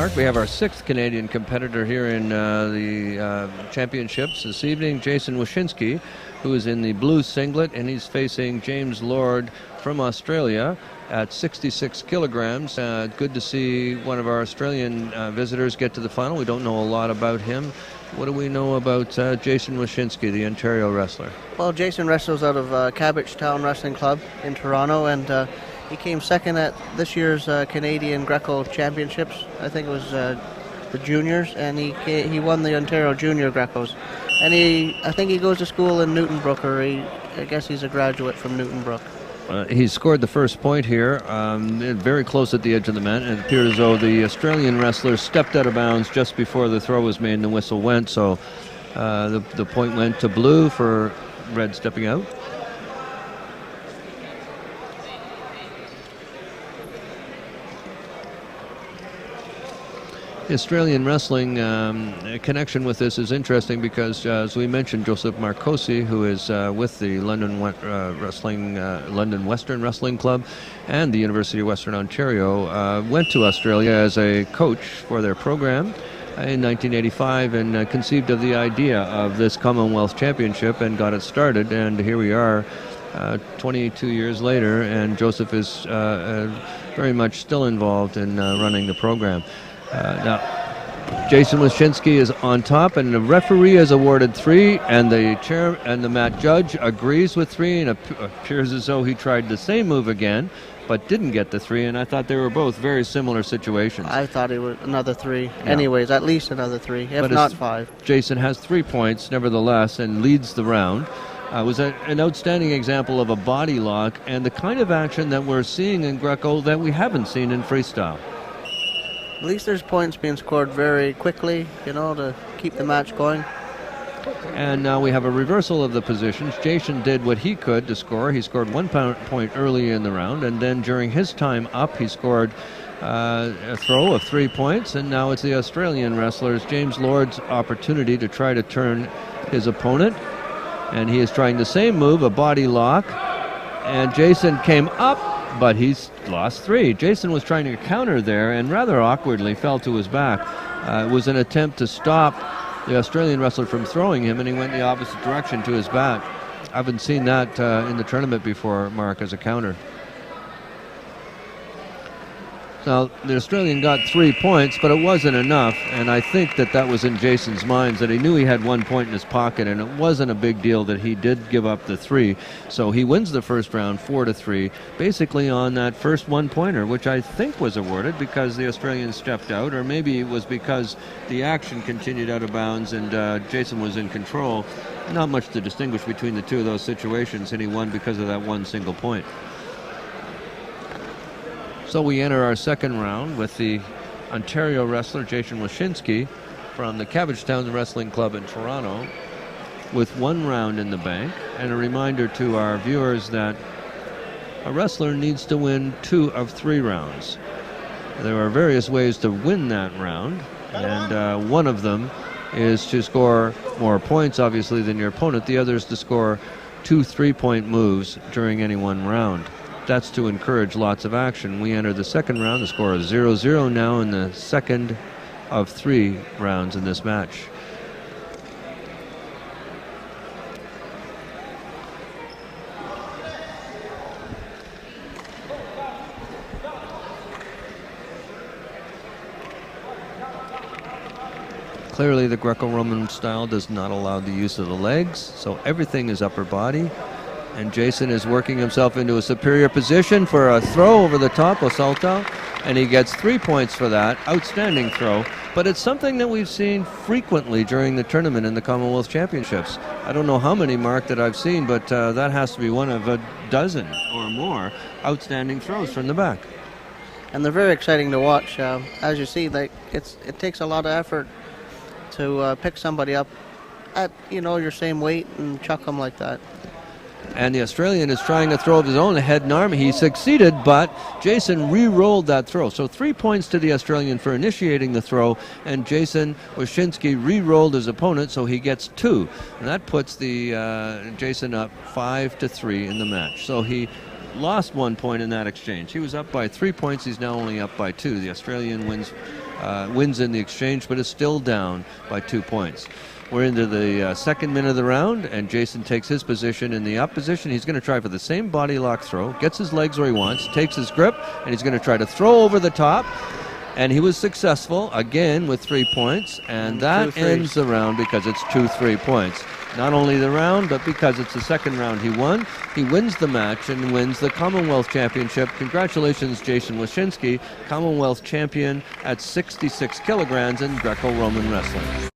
Mark, we have our 6th Canadian competitor here in the championships this evening, Jason Wyszynski, who is in the blue singlet, and he's facing James Lord from Australia at 66 kilograms. Good to see one of our Australian visitors get to the final. We don't know a lot about him. What do we know about Jason Wyszynski, the Ontario wrestler? Well, Jason wrestles out of Cabbagetown Wrestling Club in Toronto, and he came second at this year's Canadian Greco Championships. I think it was the juniors, and he won the Ontario Junior Grecos. And I think he goes to school in Newton Brook, or I guess he's a graduate from Newton Brook. He scored the first point here, very close at the edge of the mat, and it appeared as though the Australian wrestler stepped out of bounds just before the throw was made and the whistle went, so the point went to blue for red stepping out. The Australian wrestling connection with this is interesting because, as we mentioned, Joseph Marcosi, who is with the London Western Wrestling Club and the University of Western Ontario, went to Australia as a coach for their program in 1985 and conceived of the idea of this Commonwealth Championship and got it started. And here we are 22 years later, and Joseph is very much still involved in running the program. Now, Jason Wyszynski is on top, and the referee has awarded 3, and the chair and the mat judge agrees with 3, and appears as though he tried the same move again, but didn't get the 3. And I thought they were both very similar situations. I thought it was another 3. Yeah. Anyways, at least another 3, if not 5. Jason has 3 points, nevertheless, and leads the round. It was an outstanding example of a body lock and the kind of action that we're seeing in Greco that we haven't seen in freestyle. At least there's points being scored very quickly, to keep the match going. And now we have a reversal of the positions. Jason did what he could to score. He scored 1 point early in the round, and then during his time up, he scored a throw of 3 points, and now it's the Australian wrestler's James Lord's opportunity to try to turn his opponent. And he is trying the same move, a body lock, and Jason came up, but he's lost 3. Jason was trying to counter there and rather awkwardly fell to his back. It was an attempt to stop the Australian wrestler from throwing him, and he went the opposite direction to his back. I haven't seen that in the tournament before, Mark, as a counter. Now, the Australian got 3 points, but it wasn't enough, and I think that was in Jason's mind, that he knew he had 1 point in his pocket, and it wasn't a big deal that he did give up the 3. So he wins the first round 4-3, basically on that first 1-pointer, which I think was awarded because the Australian stepped out, or maybe it was because the action continued out of bounds and Jason was in control. Not much to distinguish between the two of those situations, and he won because of that one single point. So we enter our second round with the Ontario wrestler Jason Wyszynski from the Cabbagetown Wrestling Club in Toronto with 1 round in the bank. And a reminder to our viewers that a wrestler needs to win 2 of 3 rounds. There are various ways to win that round, and one of them is to score more points, obviously, than your opponent. The other is to score 2 3-point moves during any one round. That's to encourage lots of action. We enter the second round. The score is 0-0 now in the second of 3 rounds in this match. Clearly, the Greco Roman style does not allow the use of the legs, so everything is upper body. And Jason is working himself into a superior position for a throw over the top, a salto, and he gets 3 points for that. Outstanding throw. But it's something that we've seen frequently during the tournament in the Commonwealth Championships. I don't know how many, Mark, that I've seen, but that has to be one of a dozen or more outstanding throws from the back. And they're very exciting to watch. As you see, it takes a lot of effort to pick somebody up at your same weight and chuck them like that. And the Australian is trying to throw of his own head and arm. He succeeded, but Jason re-rolled that throw. So 3 points to the Australian for initiating the throw, and Jason Wyszynski re-rolled his opponent, so he gets 2. And that puts the Jason up 5-3 in the match. So he lost 1 point in that exchange. He was up by 3 points. He's now only up by 2. The Australian wins wins in the exchange, but is still down by 2 points. We're into the second minute of the round, and Jason takes his position in the up position. He's going to try for the same body lock throw, gets his legs where he wants, takes his grip, and he's going to try to throw over the top. And he was successful, again, with 3 points, and that ends the round because it's 2-3 points. Not only the round, but because it's the second round he won. He wins the match and wins the Commonwealth Championship. Congratulations, Jason Wyszynski, Commonwealth champion at 66 kilograms in Greco Roman wrestling.